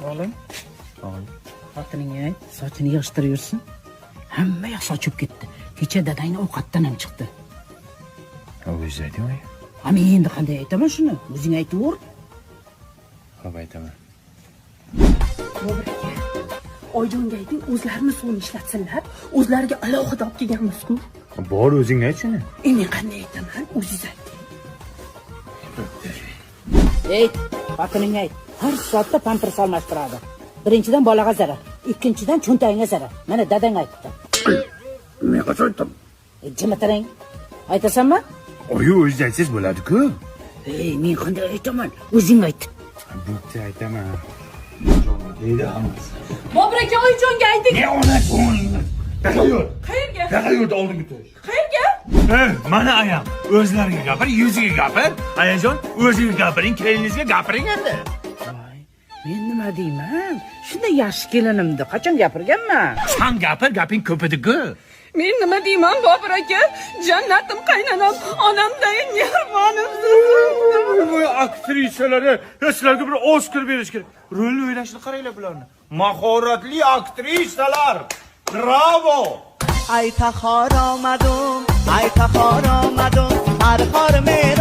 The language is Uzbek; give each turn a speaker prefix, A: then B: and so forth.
A: Oğlum,
B: Oğlum.
A: xotining sochini yig'ishtirib yursin. Hamma yoq sochib ketdi. Kecha dadangni ovqatdan ham chiqdi.
B: O'zi aytdimi?
A: Ha, men endi qanday aytaman shuni? O'zing aytaver.
B: Xo'p, aytaman.
C: Bobur aka, Oyjonga ayting, o'zlarini suvni ishlatsinlar. O'zlariga alohida olib kelganmiz-ku.
B: Bor, o'zing ayt shuni.
C: Men qanday aytaman? O'zingiz ayting.
A: Ey, xotining har soatda pampers almashtiradi. Birinchidan bolaga zarar, ikkinchidan cho'ntagingga zarar. Mana dadang aytdi.
B: Men qachon aytdim?
A: Jim o'tiring. Aytasanmi?
B: Oyi, o'zingiz aytsangiz bo'ladi-ku.
A: Ey, men qanday aytaman? O'zing ayt.
B: Bitta aytaman. Deydi hammasi.
C: Bobur aka, Oyjonga ayting.
B: Ne ona ko'nglingiz? Taqayur.
C: Qayerga?
B: Taqayurda oldinga turish.
C: Qayerga?
B: Mana ayam. O'zlariga gapir, yuziga gapir. Ayajon, o'ziga gapiring, keliningizga gapiring endi.
A: Voy, men nima deyman? Shunday yaxshi kelinimdi. Qachon gapirganman?
B: Sen gapir, gaping ko'p edi-ku.
C: Men nima deyman, Bobur aka? Jannatim qaynanam, onamdagi mehmonimsiz.
B: Voy, aktrisalari, sizlarga bir Oskar berish kerak. Rol o'ynashni qaranglar bularni. Mahoratli aktrisalar. Bravo!
D: ای تخار آمدم ای تخار آمدم هر خار میرم